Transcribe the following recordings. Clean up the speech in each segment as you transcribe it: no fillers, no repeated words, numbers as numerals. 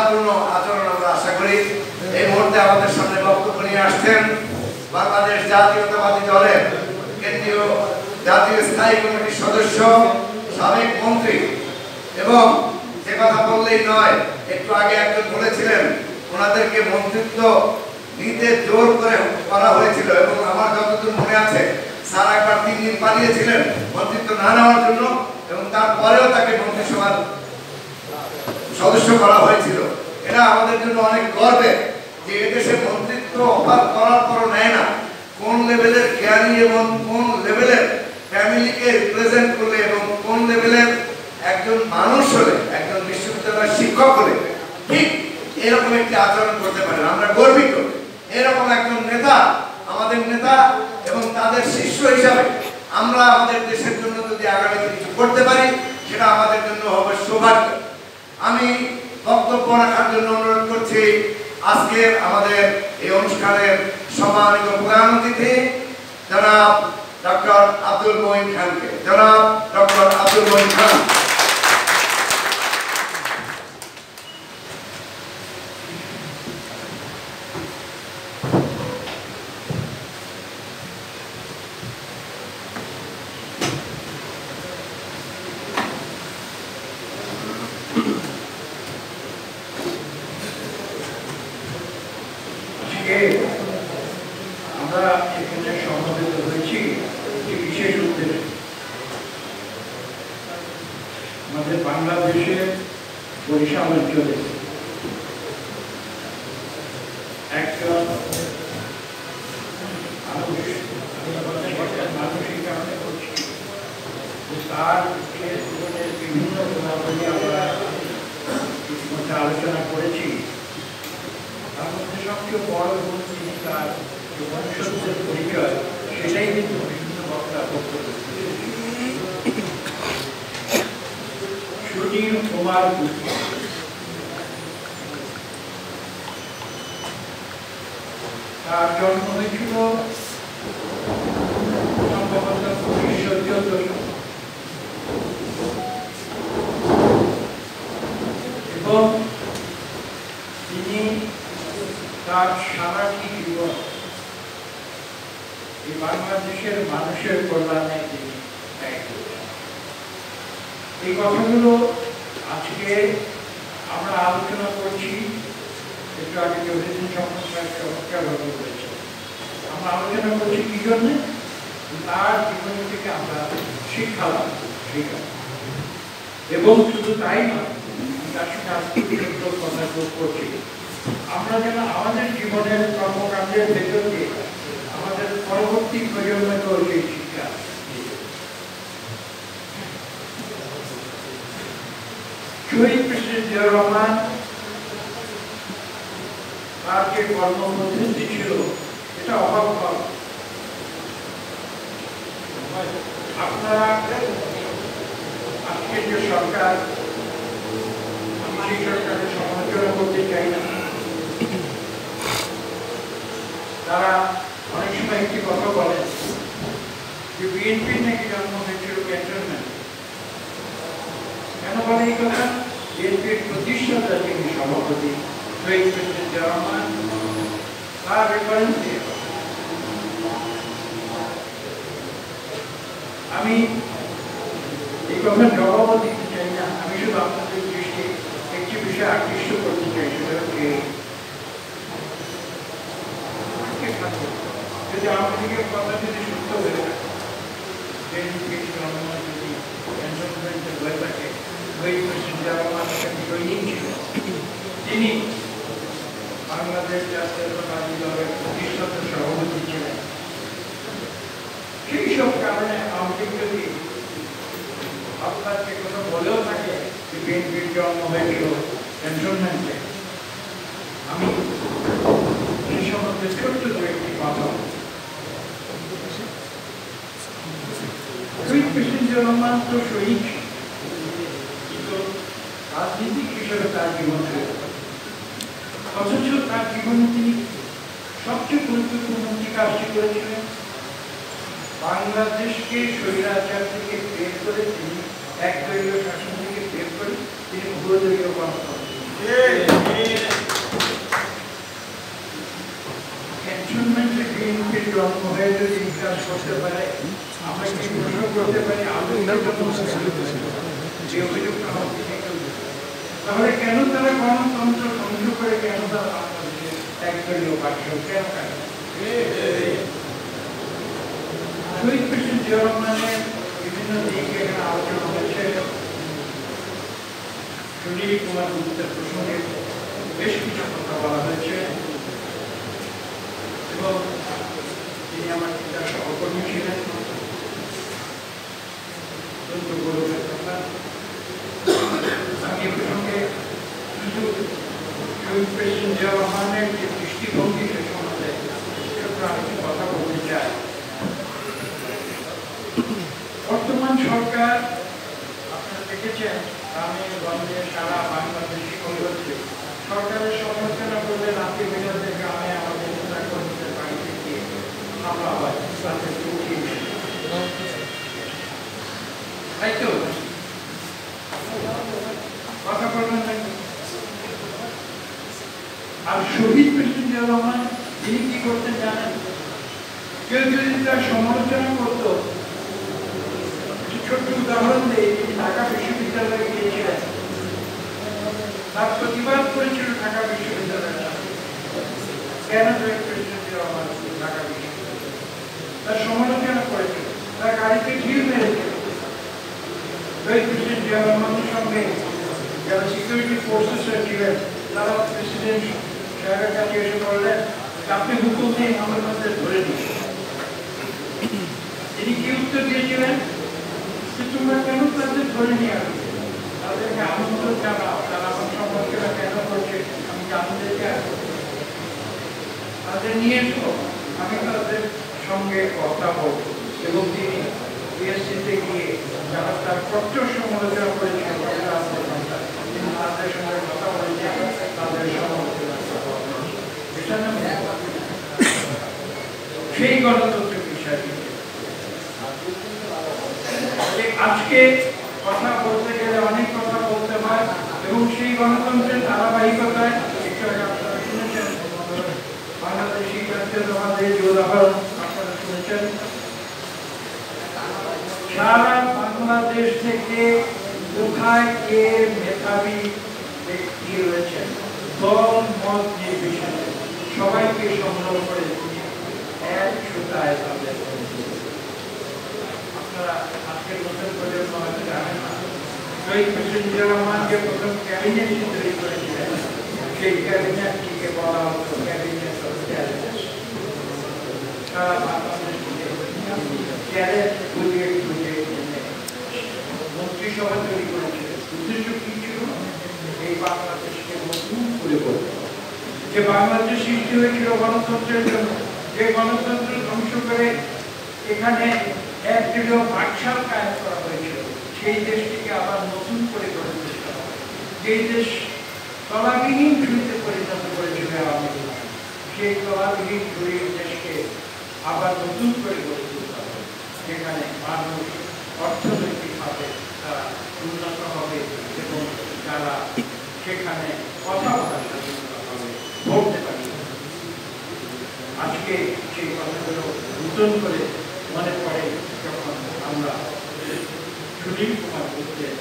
পূর্ণ আচরণ আমরা আশা করি। এই মুহূর্তে আমাদের সামনে বক্তব্য নিয়ে আসছেন বাংলাদেশ জাতীয়তাবাদী দলের কেন্দ্রীয় জাতীয় স্থায়ী কমিটির সদস্য, সাবেক মন্ত্রী এবং যে কথা বললেই নয়, একটু আগে একজন বলেছিলেন ওনাদেরকে মন্ত্রিত্ব নিতে জোর করে করা হয়েছিল এবং আমার যতদূর মনে আছে স্যার একবার 3 দিন পালিয়েছিলেন মন্ত্রিত্ব না নেওয়ার জন্য এবং তারপরেও তাকে মন্ত্রিসভার সদস্য করা হয়েছিল। এটা আমাদের জন্য অনেক গর্বের যে এদেশে মন্ত্রিত্ব অফার করার পরও নেয় না। কোন লেভেলের জ্ঞানী এবং কোন লেভেলের ফ্যামিলিকে রিপ্রেজেন্ট করলে এবং কোন লেভেলের একজন মানুষ হলে, একজন বিশ্ববিদ্যালয়ের শিক্ষক হলে ঠিক এরকম একটি আচরণ করতে পারেন। আমরা গর্বিত এরকম একজন নেতা, আমাদের নেতা এবং তাদের শিষ্য হিসাবে আমরা আমাদের দেশের জন্য যদি আগামীতে কিছু করতে পারি সেটা আমাদের জন্য হবে সৌভাগ্য। আমি বক্তব্য রাখার জন্য অনুরোধ করছি আজকের আমাদের এই অনুষ্ঠানের সম্মানিত প্রধান অতিথি জনাব ডক্টর আব্দুল মঈন খানকে। জনাব ডক্টর আব্দুল মঈন খান। আমরা এখানে সমবেত হয়েছি একটি বিশেষ উদ্দেশ্যে। আমাদের বাংলাদেশের বরিশাল অঞ্চলে একজন মানসিক কারণে করছি তার জীবনের বিভিন্ন গুণাবলী আমরা ইতিমধ্যে আলোচনা করেছি। তার মধ্যে সবচেয়ে বড় গুণ তিনি তার মনুষ্যত্বের পরিচয়, সেটাই কিন্তু বিভিন্ন বক্তা বক্তব্য সুনীল কুমার গুপ্ত। তার জন্ম হয়েছিল সম্ভবত 1914 এবং তিনি তার সারাটি জীবন এই বাংলাদেশের মানুষের কল্যাণে তিনি ব্যয় করেছেন। এই কথাগুলো আজকে আমরা আলোচনা করছি। একটু আগে জহিরুদ্দিন চমৎকারভাবে বলেছে। আমরা আলোচনা করছি কি জন্য? তার জীবন থেকে আমরা শিক্ষা লাভ শিখা এবং শুধু তাই নয়, তার সঙ্গে আজকে কথা যোগ করছি আমরা যেন আমাদের জীবনের কর্মকাণ্ডের ভেতর দিয়ে আমাদের পরবর্তী প্রজন্মকেও সেই শিক্ষা। শহীদ প্রেসিডেন্ট জিয়াউর রহমান তার যে কর্মপদ্ধতি ছিল এটা অভাব। আপনারা আজকে যে সরকার, আমি সেই সরকারের সমালোচনা করতে চাই না, তারা অনেক সময় একটি কথা বলেন যে বিএনপির নাকি জন্ম হয়েছিল ক্যান্টনমেন্ট। কেন বলে এই কথা? বিএনপির প্রতিষ্ঠাতা যিনি সভাপতি শহীদ প্রেসিডেন্ট জিয়াউর রহমান, তার রেফারেন্স দিয়ে আমি এই কথার জবাবও দিতে চাই না। আমি শুধু আপনাদের দৃষ্টি একটি বিষয়ে আকৃষ্ট করতে চাই, সেটা হচ্ছে যদি আমাদের কথা যদি সত্য হয়ে থাকে, তিনি বাংলাদেশ জাতীয়তাবাদী দলের প্রতিষ্ঠাতা সভাপতি ছিলেন। সেই সব কারণে আমাকে যদি আপনাকে কথা বলেও থাকে যে বিএনপির জন্ম হয়েছিল ক্যান্টনমেন্টে, আমি সেই সম্বন্ধে ছোট্ট দু একটি কথা। শহীদ প্রেসিডেন্ট জিয়াউর রহমান তো শহীদ, কিন্তু রাজনীতিক হিসেবে তার জীবন অথচ তার জীবনে তিনি সবচেয়ে গুরুত্বপূর্ণ যে কাজটি করেছিলেন, বাংলাদেশকে স্বৈরাচার থেকে বের করে তিনি একদলীয় শাসন থেকে বের করে তিনি বহুদলীয় গণতন্ত্র জন্ম হয়ে যদি কাজ করতে পারে, আমরা কি প্রশ্ন করতে পারি যে অভিযোগটা হবে, তাহলে কেন তারা গণতন্ত্র ধ্বংস করে, কেন তারা বাংলাদেশের একদলীয় পার্টি কেন কেন? শহীদ প্রেসিডেন্ট জিয়া রহমানের বিভিন্ন দিক এখানে আলোচনা হয়েছে। সুনীল কুমার গুপ্তের প্রসঙ্গে বেশ কিছু কথা বলা হয়েছে এবং তিনি আমার পিতার সহকর্মী ছিলেন। অত্যন্ত গৌরবের কথা। আমি এ প্রসঙ্গে শুধু শহীদ প্রেসিডেন্ট জিয়া রহমানের যে দৃষ্টিভঙ্গি সে সম্বন্ধে আরেকটি কথা বলতে চাই। বর্তমান সরকার আপনারা দেখেছেন গ্রামে গঞ্জে সারা বাংলাদেশি হচ্ছে সরকারের সমালোচনা করলে রাতে বেরোতে গ্রামে আমাদের নেতা কর্মীদের বাড়িতে গিয়ে হামলা হয়, তাদের তাই তো কথা বলবেন না। আর শহীদ প্রেসিডেন্ট জিয়া রহমান তিনি কি করতে জানেন? কেউ যদি তার সমালোচনা করতো, ছোট্ট উদাহরণ দিয়ে তিনি ঢাকা বিশ্ববিদ্যালয়ে গিয়েছিলেন, তার প্রতিবাদ করেছিল ঢাকা বিশ্ববিদ্যালয়ের কেন প্রেসিডেন্ট রহমান ঢাকা বিশ্ববিদ্যালয় তার সমালোচনা করেছিল, তার গাড়িতে ঢিল মেরেছিল। প্রেসিডেন্ট জিয়া রহমানের সঙ্গে যারা সিকিউরিটি ফোর্সেসরা ছিলেন তারা প্রেসিডেন্ট সাহেবের কাছে এসে বললেন আপনি হুকুম দিয়ে আমাদের ধরে দিন। তিনি কি উত্তর দিয়েছিলেন? তোমরা কেন তাদের ধরে নিয়ে আসবে, তাদেরকে আমন্ত্রণ জানাও, তারা আমার সমালোচনা কেন করছে আমি জানতে চাই, তাদের নিয়ে এসো, আমি তাদের সঙ্গে কথা বলবো। এবং তিনি বিএসসিতে গিয়ে যারা তার কঠোর সমালোচনা করেছেন তিনি তাদের সঙ্গে কথা বলেছেন, তাদের সমালোচনা এটা না সেই গণতন্ত্রের বিষয়টি। আজকে কথা বলতে গেলে অনেক কথা বলতে হয় এবং সেই গণতন্ত্রের ধারাবাহিকতায় আপনারা শুনেছেন বাংলাদেশি জাতীয়তাবাদের যে উদাহরণ আপনারা শুনেছেন। সারা বাংলাদেশ থেকে কোথায় কে মেধাবী ব্যক্তি রয়েছেন দল মত নির্বিশেষে সবাইকে সংগ্রহ করে এক সুতায় তাদের আজকের নতুন প্রজন্ম হয়তো জানেন না, শহীদ প্রেসিডেন্ট জিয়া রহমান যে প্রথম ক্যাবিনেট তৈরি করেছিলেন সেই ক্যাবিনেটটিকে বলা হতো ক্যাবিনেট অফ চ্যালেঞ্জ। সারা বাংলাদেশ চ্যালেঞ্জ বুঝিয়ে বুঝিয়ে মন্ত্রিসভা তৈরি করেছিলেন। উদ্দেশ্য কি ছিল? এই বাংলাদেশকে নতুন করে বলতে, যে বাংলাদেশ সৃষ্টি হয়েছিল গণতন্ত্রের জন্য, যে গণতন্ত্র ধ্বংস করে এখানে একদলীয় বাকশাল কায়েম করা হয়েছিল, সেই দেশটিকে আবার নতুন করে গড়ে তুলতে হবে। যেই দেশ তলাবিহীন ঝুড়িতে পরিণত করেছিল আওয়ামী লীগ, সেই তলাবিহীন ঝুড়ির দেশকে আবার নতুন করে গড়ে তুলতে হবে, যেখানে মানুষ অর্থনৈতিকভাবে তারা উন্নত হবে এবং তারা সেখানে কথা বলার স্বাধীনতা হবে, ভোট পাবে। আজকে সেই কথাগুলো নতুন করে মনে পড়ে যখন আমরা সুনীল কুমার গুপ্তের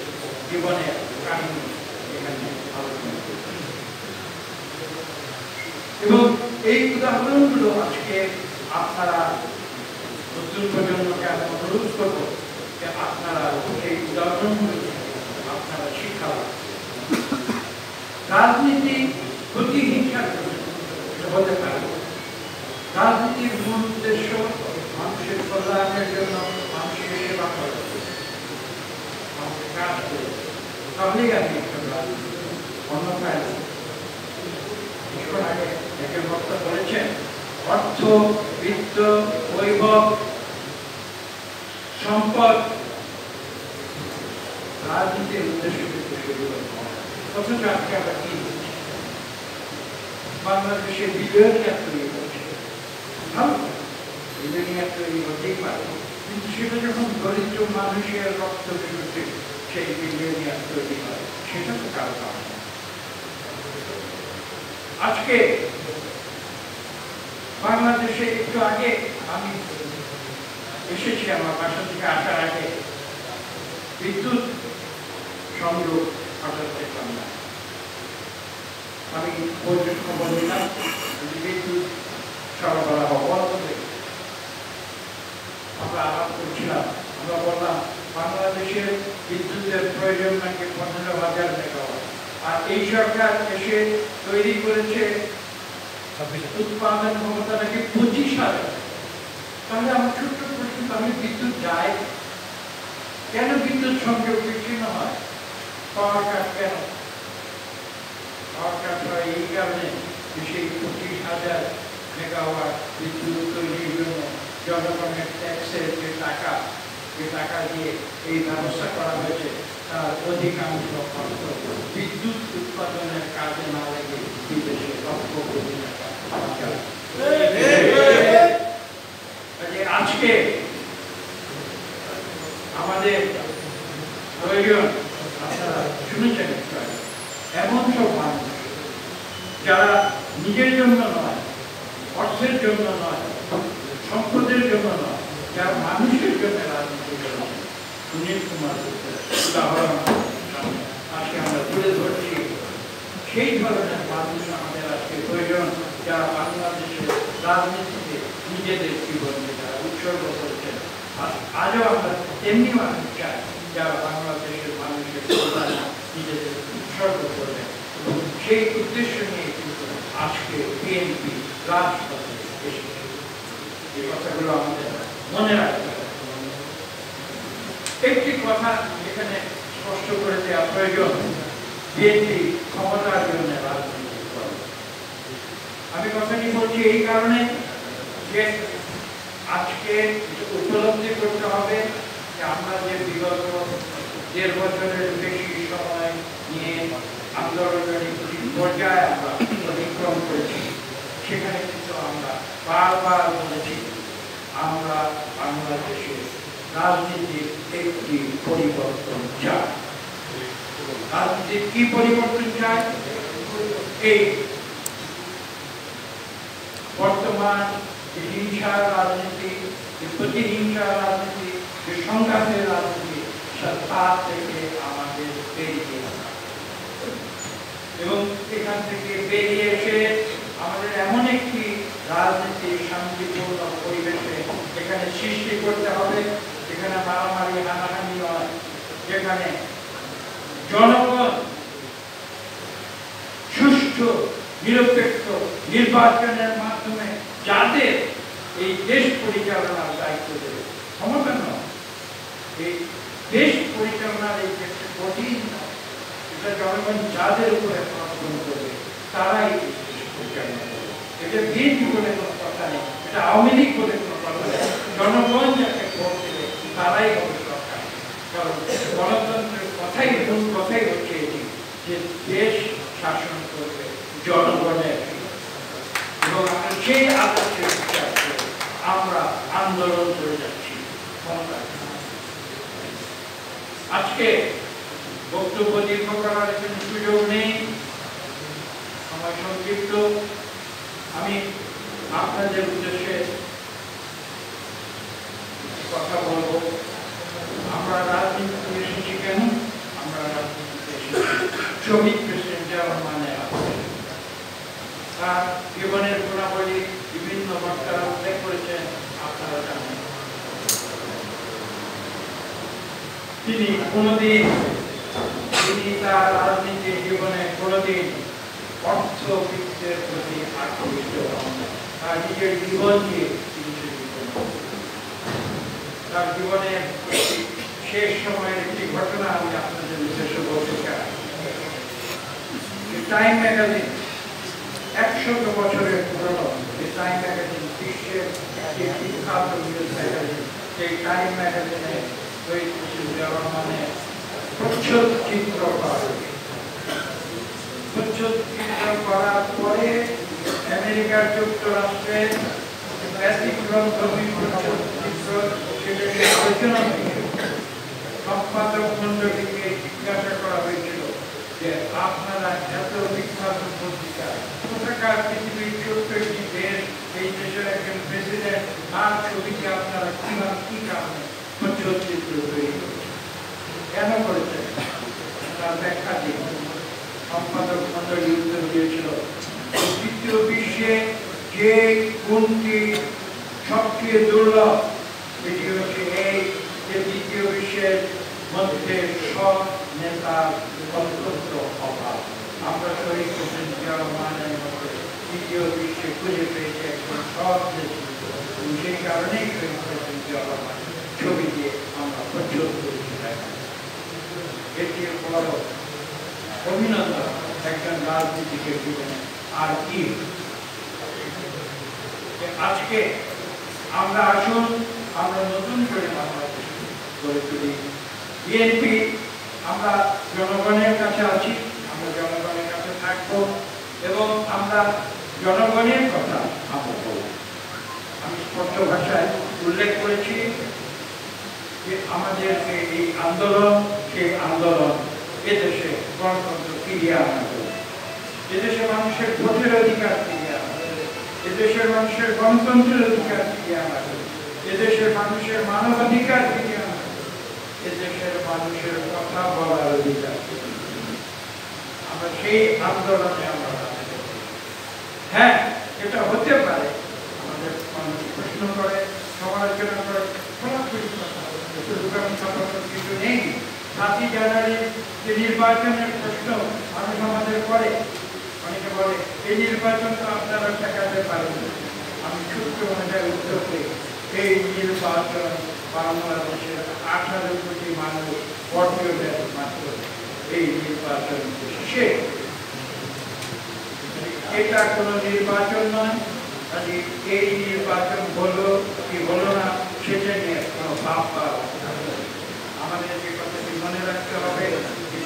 জীবনের কাহিনী এখানে আলোচনা করছি এবং এই উদাহরণগুলো আজকে আপনারা নতুন প্রজন্মকে আমি অনুরোধ করব যে আপনারা এই উদাহরণগুলো আপনারা শিক্ষা রাজনীতি প্রতিহিংসার হতে পারে। রাজনীতির মূল উদ্দেশ্য মানুষের কল্যাণের জন্য মানুষের সেবা করা, কাজ করে, তাহলেই আমি একটা রাজনীতি অন্যথায় কিছুক্ষণ আগে একজন বক্তা বলেছেন অর্থ, বিত্ত, বৈভব, সম্পদ রাজনীতির উদ্দেশ্য কিন্তু সেগুলো নয়। অথচ আজকে আমরা কি বাংলাদেশে বিলিয়নিয়ার তৈরি করছে, ভালো বিলিয়নিয়ার তৈরি হতেই পারে, কিন্তু সেটা যখন দরিদ্র মানুষের রক্ত বিরুদ্ধে সেই বিলিয়নিয়ার তৈরি হয় সেটা তো কারো কাজ না। আজকে বাংলাদেশে একটু আগে আমি এসেছি, আমার বাসা থেকে আসার আগে বিদ্যুৎ সংযোগ হঠাৎ পেতাম না। আমি বৈঠক খবর নিলাম বিদ্যুৎ সরবরাহ বন্ধ হয়ে গেছে। আমরা আলাপ করছিলাম, আমরা বললাম বাংলাদেশের বিদ্যুতের প্রয়োজন নাকি 15,000 মেগাওয়াট, আর এই সরকার এসে তৈরি করেছে উৎপাদন ক্ষমতা নাকি 25,000। তাহলে আমার ছোট্ট প্রশ্ন, তাহলে বিদ্যুৎ যায় কেন? বিদ্যুৎ সংযোগ বিচ্ছিন্ন হয়, পাওয়ার কাট কেন? পাওয়ার কাট হয় এই কারণে সেই 25,000 মেগাওয়াট বিদ্যুৎ তৈরির জন্য জনগণের ট্যাক্সের যে টাকা দিয়ে এই ব্যবস্থা করা হয়েছে তার অধিকাংশ অর্থ বিদ্যুৎ উৎপাদনের কাজে না লেগে বিদেশে লক্ষ কোটি টাকা আজকে আমাদের প্রয়োজন। আপনারা শুনেছেন এমন সব মানুষ যারা নিজের জন্য নয়, অর্থের জন্য নয়, সম্পদের জন্য নয়, যারা মানুষের জন্য রাজনীতি করেছেন। সুনীল কুমার উদাহরণ আজকে আমরা তুলে ধরছি। সেই ধরনের মানুষ আমাদের আজকে প্রয়োজন, যারা বাংলাদেশের রাজনীতিতে নিজেদের জীবনকে যারা উৎসর্গ করেছেন। আজও আমরা তেমনি মানুষ চাই যারা বাংলাদেশের মানুষের কল্যাণে নিজেদের উৎসর্গ করবেন, এবং সেই উদ্দেশ্য নিয়ে কিন্তু আজকে বিএনপি রাজপথে এসেছে। এই কথাগুলো আমাদের মনে রাখতে হবে। একটি কথা এখানে স্পষ্ট করে দেওয়া প্রয়োজন, বিএনপি ক্ষমতার জন্য রাজনীতি করে। আমি কথাটি বলছি এই কারণে যে আজকে উপলব্ধি করতে হবে যে আমরা যে বিগত 1.5 বছরের বেশি সময় নিয়ে আন্দোলনের পর্যায়ে আমরা অতিক্রম করেছি, সেখানে কিন্তু আমরা বারবার বলেছি আমরা বাংলাদেশের রাজনীতির একটি পরিবর্তন চাই। রাজনীতির কি পরিবর্তন চাই? এই বর্তমান হিংসার রাজনীতি, প্রতিহিংসার রাজনীতি, সংঘাতের রাজনীতি, তার থেকে আমাদের বেরিয়ে আসা এবং এখান থেকে বেরিয়ে এসে আমাদের এমন একটি রাজনীতি শান্তিপূর্ণ পরিবেশে এখানে সৃষ্টি করতে হবে, যেখানে মারামারি হানাহানি নয়, যেখানে জনগণ সুষ্ঠু নিরপেক্ষ নির্বাচনের মাধ্যমে যাদের এই দেশ পরিচালনার দায়িত্ব দেবে, ক্ষমতা নয়, এই দেশ পরিচালনার এই ক্ষেত্রে কঠিন নয়, এটা জনগণ যাদের উপরে সমর্পণ করবে তারাই পরিচালনা করবে। এটা বিএনপি বলে কোনো কথা নেই, এটা আওয়ামী লীগ বলে কোনো কথা নেই, জনগণ যাকে ভোট দেবে তারাই হবে সরকার। কারণ গণতন্ত্রের মূল কথাই হচ্ছে এটি যে দেশ শাসন করবে জনগণের, এবং আমরা সেই আদর্শের আমরা আন্দোলন করে যাচ্ছি। আজকে বক্তব্য দীর্ঘ করার কোনো সুযোগ নেই, সময় সংক্ষিপ্ত। আমি আপনাদের উদ্দেশ্যে কথা বলবো। আমরা রাজনীতিতে এসেছি কেন? আমরা রাজনীতিতে এসেছি শহীদ প্রেসিডেন্ট জিয়া রহমানের তার জীবনের গুণাবলী বিভিন্ন বক্তারা উল্লেখ করেছেন, আপনারা জানেন। তিনি তার রাজনীতির জীবনে কোনদিন অর্থবিত্তের প্রতি আকৃষ্ট হন। তার নিজের জীবন দিয়ে তিনি তার জীবনের শেষ সময়ের একটি ঘটনা আমি আপনাদের উদ্দেশ্যে বলতে চাই। টাইম ম্যাগাজিন 100 বছরের পুরনো টাইম ম্যাগাজিন, বিশ্বের একটি বিখ্যাত নিউজ ম্যাগাজিন, সেই টাইম ম্যাগাজিনে জিয়া রহমানের প্রচ্ছদ চিত্র করার পরে আমেরিকার যুক্তরাষ্ট্রে ব্যতিক্রমধর্মী প্রচ্ছদ চিত্র সেটাকে আলোচনা হয়েছিল। সম্পাদক মণ্ডলীকে জিজ্ঞাসা করা হয়েছিল যে আপনারা এত বিখ্যাত পত্রিকা কোথাকার পৃথিবীর 14টি দেশ এই দেশে তার ছবিকে আপনারা কিভাবে কি কারণে চিত্র তৈরি করেছেন, কেন করেছেন তার ব্যাখ্যা দিন। সম্পাদক মন্ডলী উত্তর দিয়েছিল, তৃতীয় বিশ্বে যে গুণটি সবচেয়ে দুর্লভ এটি হচ্ছে এই যে দ্বিতীয় বিশ্বের মধ্যে সব নেতার অত্যন্ত অভাব। আমরা শহীদ প্রেসিডেন্ট জিয়াউর রহমানের মতো দ্বিতীয় বিশ্বে খুঁজে পেয়েছে একজন সব নেতৃত্ব, সেই কারণেই শহীদ প্রেসিডেন্ট জিয়াউর রহমান ছবি দিয়ে আমরা প্রচুর করেছি। এটি বড় অভিনন্দন একজন রাজনীতিকের জীবনে। আর কি আজকে আমরা আসুন আমরা নতুন করে বাংলাদেশ গড়ে তুলি। বিএনপি আমরা জনগণের কাছে আছি, আমরা জনগণের কাছে থাকবো এবং আমরা জনগণের কথা আমরা বলব। আমি স্পষ্ট ভাষায় উল্লেখ করেছি যে আমাদের এই আন্দোলন, সেই আন্দোলন এদেশে গণতন্ত্র ফিরিয়ে আনা হবে, এদেশে মানুষের ভোটের অধিকার ফিরিয়ে আনা হবে, এদেশের মানুষের গণতন্ত্রের অধিকার ফিরিয়ে আনা হবে, এদেশের মানুষের মানবাধিকার ফিরিয়ে আনা হবে, এদেশের মানুষের কথা বলার অধিকার। আমরা সেই আন্দোলনে আমরা হ্যাঁ, এটা হতে পারে আমাদের মানুষ প্রশ্ন করে, সমালোচনা করে, কিছু নেই। 7ই জানুয়ারির যে নির্বাচনের প্রশ্ন মানুষ আমাদের করে, অনেকে বলে এই নির্বাচন তো আপনারা ঠেকাতে পারেন। আমি ছোট্ট ভাষায় উত্তর করি, এই নির্বাচন বাংলাদেশের 18 কোটি মানুষ ভোটের মাত্র এই নির্বাচন শেষ। এটা কোনো নির্বাচন নয়। এই নির্বাচন হলো কি হলো না সেটা নিয়ে কোনো ভাবনা আমাদের যে কথাটি মনে রাখতে হবে,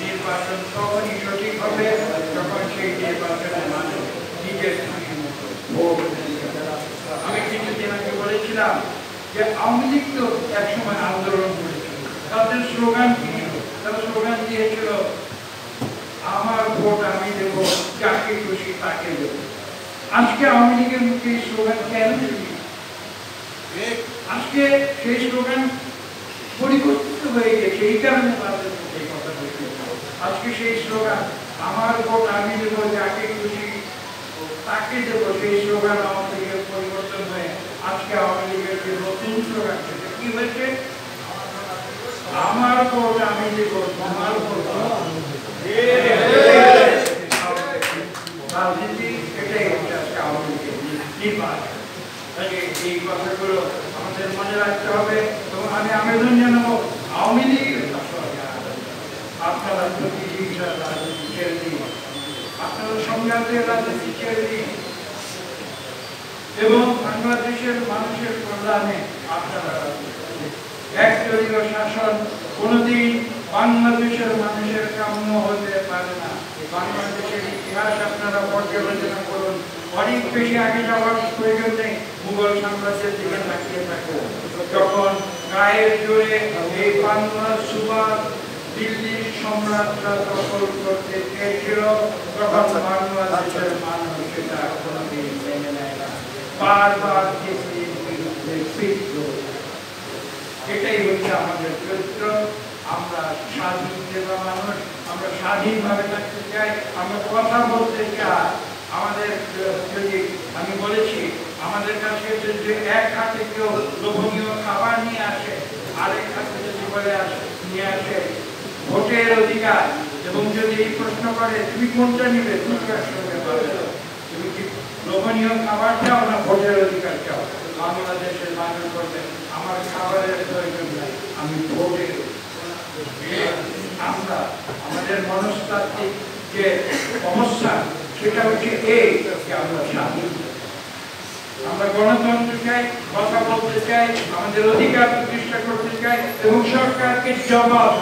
নির্বাচন তখনই সঠিক হবে যখন সেই নির্বাচনে মানুষ নিজের খুশি মতো ভোট। আমি কিছুদিন আগে বলেছিলাম যে আওয়ামী লীগ তো একসময় আন্দোলন করেছিল, তাদের স্লোগান কি ছিল? তারা স্লোগান দিয়েছিল আমার ভোট আমি দেবো, যাকে খুশি তাকে দেবো। আজকে আওয়ামী লীগের মুখে এই স্লোগান কেন দিচ্ছি? আজকে সেই স্লোগান পরিবর্তিত হয়ে গেছে, এই কারণে তাদের এই কথা বলছি। আজকে সেই স্লোগান আমার ভোট আমি দেবো, যাকে খুশি তাকে দেবো, সেই স্লোগান আওয়ামী লীগের পরিবর্তন হয়ে আজকে আওয়ামী লীগের যে নতুন স্লোগান সেটা কি হয়েছে? আমার ভোট আমি দেবো, তোমার ভোট রাজনীতি। এটাই হচ্ছে আজকে আওয়ামী লীগের নির্বাচন। এই কথাগুলো আমাদের মনে রাখতে হবে এবং আমি আবেদন জানাবো আওয়ামী লীগের আপনারা প্রতিহিংসার রাজনীতি ছেড়ে দিন, আপনারা সংঘাতের রাজনীতি ছেড়ে দিন এবং বাংলাদেশের মানুষের কল্যাণে আপনারা একদলীয় শাসন কোনদিন বাংলাদেশের মানুষের কাম্য হতে পারে না। বাংলাদেশের ইতিহাস আপনারা পর্যালোচনা করুন, অনেক বেশি আগে যাওয়ার প্রয়োজন নেই। মুঘল সাম্রাজ্যের দিকে তাকিয়ে থাকুন, যখন গায়ের জোরে এই বাংলা সুবাদ দিল্লির সম্রাটরা দখল করতে চেয়েছিল, তখন বাংলাদেশের মানুষ সেটা কোনোদিন মেনে নেয় না, বারবার দিল্লির বিরুদ্ধে বিদ্রোহ। এটাই হচ্ছে আমাদের চরিত্র। আমরা স্বাধীন দেবা মানুষ, আমরা স্বাধীনভাবে থাকতে চাই, আমরা কথা বলতে চাই। আমাদের যদি আমি বলেছি আমাদের কাছে যদি এক হাতে কেউ লোভনীয় খাবার নিয়ে আসে, আরেক হাতে যদি বলে আসে নিয়ে আসে ভোটের অধিকার, এবং যদি এই প্রশ্ন করে তুমি কোনটা নিবে, দুটার সঙ্গে বলে তুমি কি লোভনীয় খাবার চাও না ভোটের অধিকার চাও? বাংলাদেশের মানুষ বলবে আমার খাবারের প্রয়োজন নাই, আমি ভোটের। আমরা আমাদের মনস্তাত্ত্বিক যে অবস্থা সেটা হচ্ছে এই যে আমরা স্বাধীন, আমরা গণতন্ত্র চাই, কথা বলতে চাই, আমাদের অধিকার প্রতিষ্ঠা করতে চাই এবং সরকারকে জবাব।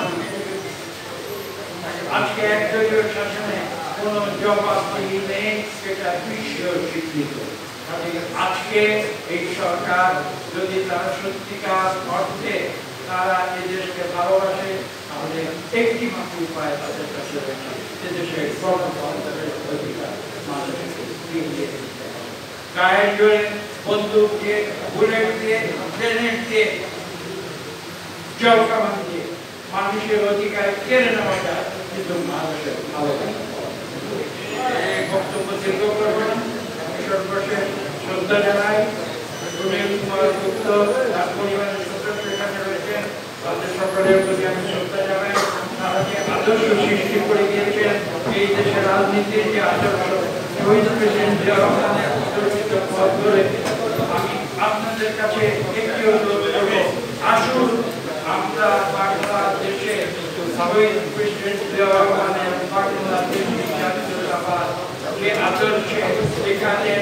আজকে একদলীয় শাসনে কোন জবাবদিহি নেই, সেটা বিশ্ব স্বীকৃত। আজকে এই সরকার যদি তারা সত্যিকার অর্থে তারা এই দেশকে ভালোবাসে, তাহলে একটি মাত্র উপায় তাদের কাছে রয়েছে, এদেশের গণতন্ত্রের অধিকার মানুষকে ফিরিয়ে দিতে হবে। গায়ের জোরে বন্দুক দিয়ে, বুলেট দিয়ে, গ্রেনেড দিয়ে, জল কামান দিয়ে মানুষের অধিকার কেড়ে নেওয়াটা কিন্তু মানুষের ভালো বক্তব্য দীর্ঘ করব না। সর্বশেষ শ্রদ্ধা জানাই সুনীল কুমার গুপ্ত, তার পরিবারের সদস্য এখানে রয়েছেন, তাদের সকলের প্রতি আমি শ্রদ্ধা জানাই। তারা যে আদর্শ সৃষ্টি করে গিয়েছেন, এই দেশের রাজনীতির যে আদর্শ, শহীদ প্রেসিডেন্ট জিয়া রহমানের আদর্শিত পথ ধরে আমি আপনাদের কাছে একটি অনুরোধ করব, আসুন আমরা বাংলাদেশে শহীদ প্রেসিডেন্ট জিয়া রহমানের বাংলাদেশ জাতীয়তাবাদ যে আদর্শে এখানে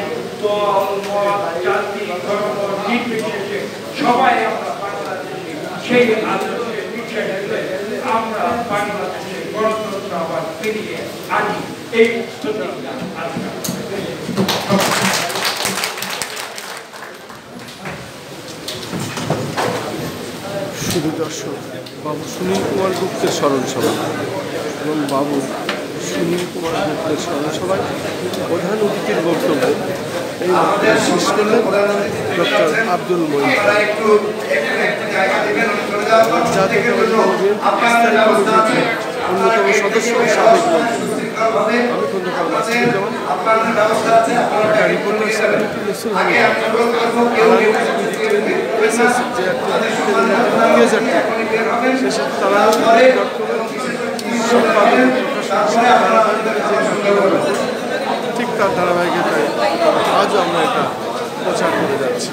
দল, মত, জাতি, ধর্ম নির্বিশেষে সবাই আমরা বাংলাদেশে সেই আদর্শে পিছিয়ে গেলে আমরা বাংলাদেশে গণতন্ত্র আবার ফিরিয়ে আনি, এই প্রতিজ্ঞা আজকে। শুধু দর্শক, বাবু সুনীল কুমার গুপ্তের স্মরণ সভা এবং বাবু সুনীল কুমার গুপ্তের স্মরণ সভায় প্রধান অতিথির বক্তব্য এই শেষ করলেন ডক্টর আব্দুল মঈন। জাতীয় অন্যতম সদস্য সাবেক মন্ত্রী আমি খন্দকার মাসুদুজ্জামান, ঢাকা রিপোর্টার সেক্রেটারি রসুল হামিদ, ঠিক তার ধারাবাহিকতায় আজও আমরা এটা প্রচার করে যাচ্ছি।